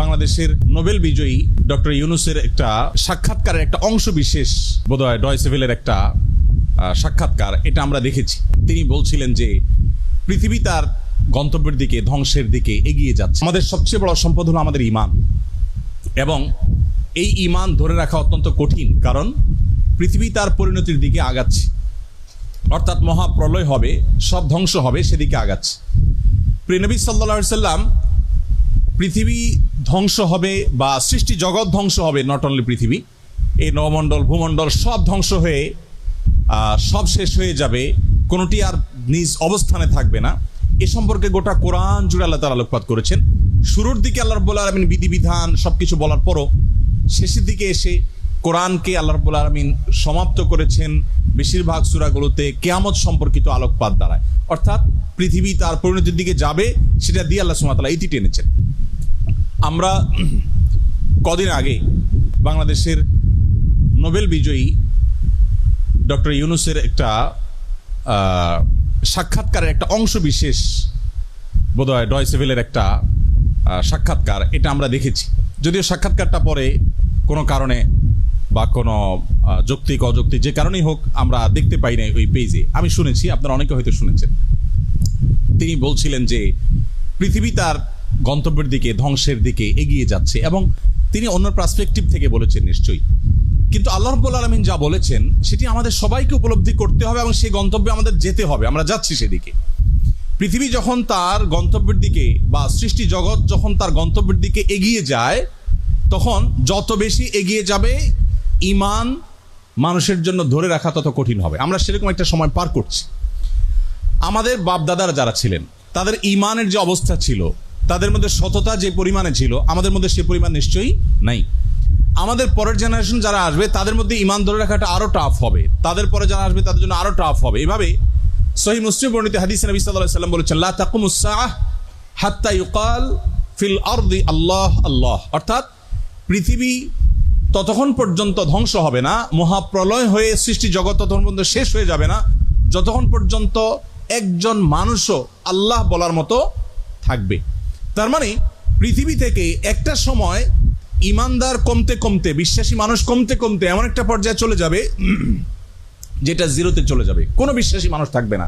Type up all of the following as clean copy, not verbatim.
বাংলাদেশের নোবেল বিজয়ী ডক্টর ইউনূসের একটা সাক্ষাৎকারের একটা অংশ বিশেষ বোধহয় ডয়চে ভেলের একটা সাক্ষাৎকার, এটা আমরা দেখেছি। তিনি বলছিলেন যে পৃথিবী তার গন্তব্যের দিকে, ধ্বংসের দিকে এগিয়ে যাচ্ছে। আমাদের সবচেয়ে বড় সম্পদ হলো আমাদের ঈমান, এবং এই ঈমান ধরে রাখা অত্যন্ত কঠিন, কারণ পৃথিবী তার পরিণতির দিকে আগাচ্ছে, অর্থাৎ মহাপ্রলয় হবে, সব ধ্বংস হবে, সেদিকে আগাচ্ছে। প্রিয় নবী সাল্লাল্লাহু আলাইহি সাল্লাম পৃথিবী ধ্বংস হবে বা সৃষ্টি জগৎ ধ্বংস হবে, নট অনলি পৃথিবী, এই নবমণ্ডল ভূমণ্ডল সব ধ্বংস হয়ে সব শেষ হয়ে যাবে, কোনোটি আর নিজ অবস্থানে থাকবে না, এ সম্পর্কে গোটা কোরআন জুড়ে আল্লাহ তাআলা আলোকপাত করেছেন। শুরুর দিকে আল্লাহ রাব্বুল আলামিন বিধিবিধান সবকিছু বলার পরও শেষের দিকে এসে কোরআনকে আল্লাহ রাব্বুল আলামিন সমাপ্ত করেছেন বেশিরভাগ সূরাগুলোতে কিয়ামত সম্পর্কিত আলোকপাত দ্বারায়, অর্থাৎ পৃথিবী তার পরিণতির দিকে যাবে, সেটা দিয়ে আল্লাহ সুবহানাহু ওয়া তাআলা ইতি টেনেছেন। আমরা কদিন আগে বাংলাদেশের নোবেল বিজয়ী ডক্টর ইউনূসের একটা সাক্ষাৎকারের একটা অংশ বিশেষ বোধহয় ডয়চে ভেলের একটা সাক্ষাৎকার, এটা আমরা দেখেছি। যদিও সাক্ষাৎকারটা পরে কোনো কারণে বা কোনো যৌক্তিক অযৌক্তিক যে কারণেই হোক আমরা দেখতে পাই না ওই পেজে, আমি শুনেছি, আপনারা অনেকে হয়তো শুনেছেন। তিনি বলছিলেন যে পৃথিবী তার গন্তব্যের দিকে, ধ্বংসের দিকে এগিয়ে যাচ্ছে, এবং তিনি অন্য পার্সপেক্টিভ থেকে বলেছেন নিশ্চয়ই, কিন্তু আল্লাহ রাব্বুল আলামিন যা বলেছেন সেটি আমাদের সবাইকে উপলব্ধি করতে হবে, এবং সেই গন্তব্যে আমাদের যেতে হবে। আমরা যাচ্ছি সেদিকে। পৃথিবী যখন তার গন্তব্যের দিকে বা সৃষ্টি জগৎ যখন তার গন্তব্যের দিকে এগিয়ে যায়, তখন যত বেশি এগিয়ে যাবে ঈমান মানুষের জন্য ধরে রাখা তত কঠিন হবে। আমরা সেরকম একটা সময় পার করছি। আমাদের বাপ দাদারা যারা ছিলেন, তাদের ঈমানের যে অবস্থা ছিল, তাদের মধ্যে সততা যে পরিমাণে ছিল, আমাদের মধ্যে সে পরিমাণ নিশ্চয়ই নাই। আমাদের পরের জেনারেশন যারা আসবে তাদের মধ্যে ঈমান ধরে রাখাটা আরো টাফ হবে, তাদের পরে যারা আসবে তাদের জন্য আরো টাফ হবে। এভাবে সহিহ মুসলিম বর্ণিত হাদিসে নবী সাল্লাল্লাহু আলাইহি ওয়াসাল্লাম বলেছেন, লা তাকুমুস সাআহ হাত্তা ইউকাল ফিল আরদি আল্লাহ আল্লাহ, অর্থাৎ পৃথিবী ততক্ষণ পর্যন্ত ধ্বংস হবে না, মহাপ্রলয় হয়ে সৃষ্টি জগৎ ততক্ষণ পর্যন্ত শেষ হয়ে যাবে না, যতক্ষণ পর্যন্ত একজন মানুষও আল্লাহ বলার মতো থাকবে। তার মানে পৃথিবী থেকে একটা সময় ইমানদার কমতে কমতে, বিশ্বাসী মানুষ কমতে কমতে এমন একটা পর্যায়ে চলে যাবে যেটা জিরোতে চলে যাবে, কোনো বিশ্বাসী মানুষ থাকবে না।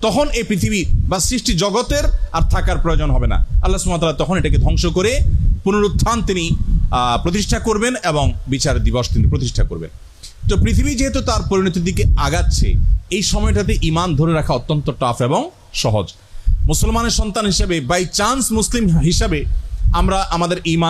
তখন এই পৃথিবী বা সৃষ্টি জগতের আর থাকার প্রয়োজন হবে না। আল্লাহ সুবহানাহু ওয়া তাআলা তখন এটাকে ধ্বংস করে পুনরুত্থান তিনি প্রতিষ্ঠা করবেন, এবং বিচার দিবস তিনি প্রতিষ্ঠা করবেন। তো পৃথিবী যেহেতু তার পরিণতির দিকে আগাচ্ছে, এই সময়টাতে ঈমান ধরে রাখা অত্যন্ত টাফ এবং সহজ। মুসলমানের সন্তান হিসেবে, বাই চান্স মুসলিম হিসাবে আমরা আমাদের ঈমান